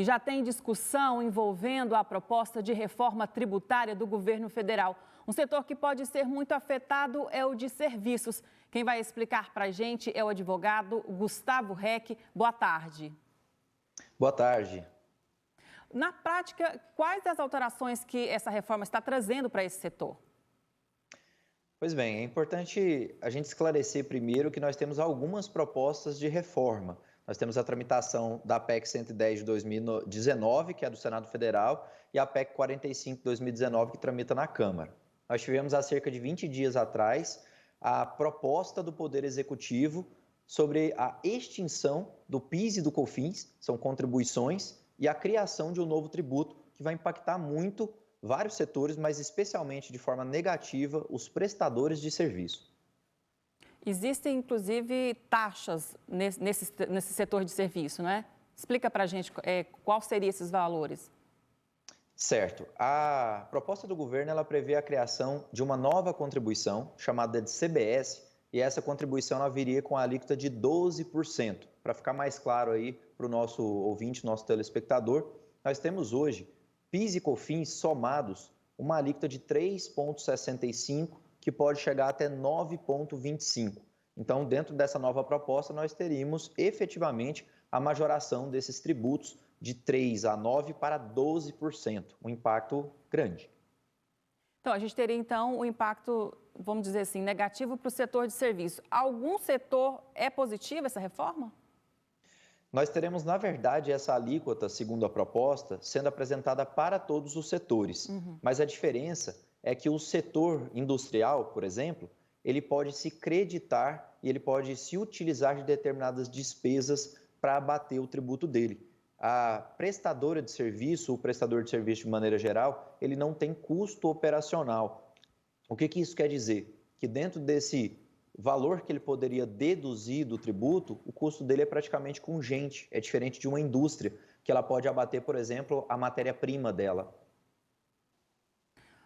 E já tem discussão envolvendo a proposta de reforma tributária do governo federal. Um setor que pode ser muito afetado é o de serviços. Quem vai explicar para a gente é o advogado Gustavo Reck. Boa tarde. Boa tarde. Na prática, quais as alterações que essa reforma está trazendo para esse setor? Pois bem, é importante a gente esclarecer primeiro que nós temos algumas propostas de reforma. Nós temos a tramitação da PEC 110 de 2019, que é do Senado Federal, e a PEC 45 de 2019, que tramita na Câmara. Nós tivemos há cerca de 20 dias atrás a proposta do Poder Executivo sobre a extinção do PIS e do COFINS, são contribuições, e a criação de um novo tributo que vai impactar muito vários setores, mas especialmente de forma negativa os prestadores de serviço. Existem, inclusive, taxas nesse setor de serviço, não é? Explica para a gente quais seriam esses valores. Certo. A proposta do governo ela prevê a criação de uma nova contribuição, chamada de CBS, e essa contribuição ela viria com a alíquota de 12%. Para ficar mais claro aí para o nosso ouvinte, nosso telespectador, nós temos hoje PIS e COFINS somados, uma alíquota de 3,65%, que pode chegar até 9,25%. Então, dentro dessa nova proposta, nós teríamos efetivamente a majoração desses tributos de 3% a 9% para 12%, um impacto grande. Então, a gente teria, então, um impacto, vamos dizer assim, negativo para o setor de serviço. Algum setor é positivo essa reforma? Nós teremos, na verdade, essa alíquota, segundo a proposta, sendo apresentada para todos os setores. Mas a diferença é que o setor industrial, por exemplo, ele pode se creditar e ele pode se utilizar de determinadas despesas para abater o tributo dele. A prestadora de serviço, o prestador de serviço de maneira geral, ele não tem custo operacional. O que isso quer dizer? Que dentro desse valor que ele poderia deduzir do tributo, o custo dele é praticamente congente, é diferente de uma indústria, que ela pode abater, por exemplo, a matéria-prima dela.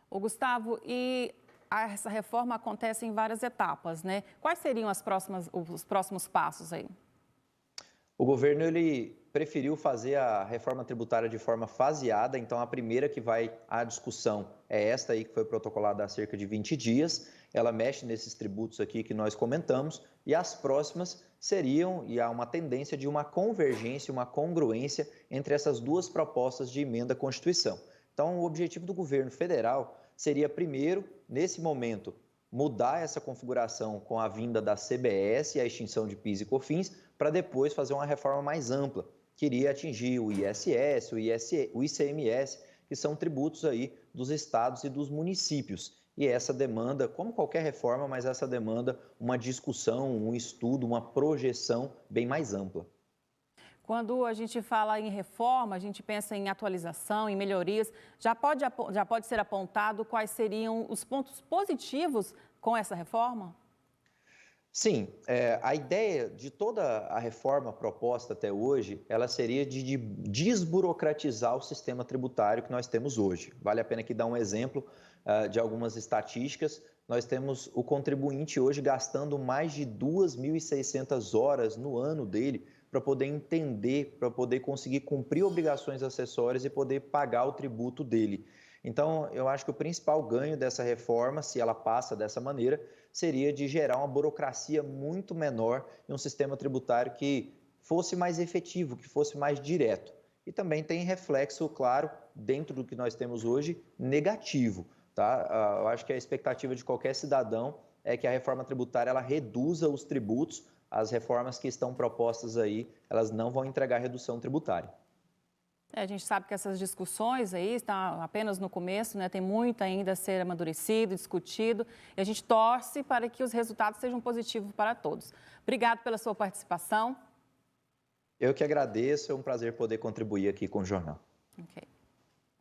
Ô, Gustavo, e essa reforma acontece em várias etapas, né? Quais seriam os próximos passos aí? O governo ele preferiu fazer a reforma tributária de forma faseada, então a primeira que vai à discussão é esta aí que foi protocolada há cerca de 20 dias. Ela mexe nesses tributos aqui que nós comentamos e as próximas seriam, e há uma tendência de uma convergência, uma congruência entre essas duas propostas de emenda à Constituição. Então, o objetivo do governo federal seria, primeiro, nesse momento, mudar essa configuração com a vinda da CBS e a extinção de PIS e COFINS, para depois fazer uma reforma mais ampla, que iria atingir o ISS, o ICMS, que são tributos aí dos estados e dos municípios. E essa demanda, como qualquer reforma, mas essa demanda uma discussão, um estudo, uma projeção bem mais ampla. Quando a gente fala em reforma, a gente pensa em atualização, em melhorias. Já pode ser apontado quais seriam os pontos positivos com essa reforma? Sim, a ideia de toda a reforma proposta até hoje, ela seria de desburocratizar o sistema tributário que nós temos hoje. Vale a pena aqui dar um exemplo de algumas estatísticas. Nós temos o contribuinte hoje gastando mais de 2.600 horas no ano dele para poder entender, para poder conseguir cumprir obrigações acessórias e poder pagar o tributo dele. Então, eu acho que o principal ganho dessa reforma, se ela passa dessa maneira, seria de gerar uma burocracia muito menor e um sistema tributário que fosse mais efetivo, que fosse mais direto. E também tem reflexo, claro, dentro do que nós temos hoje, negativo. Tá? Eu acho que a expectativa de qualquer cidadão é que a reforma tributária ela reduza os tributos. As reformas que estão propostas aí, elas não vão entregar redução tributária. A gente sabe que essas discussões aí estão apenas no começo, né? Tem muito ainda a ser amadurecido, discutido, e a gente torce para que os resultados sejam positivos para todos. Obrigado pela sua participação. Eu que agradeço, é um prazer poder contribuir aqui com o jornal. Okay.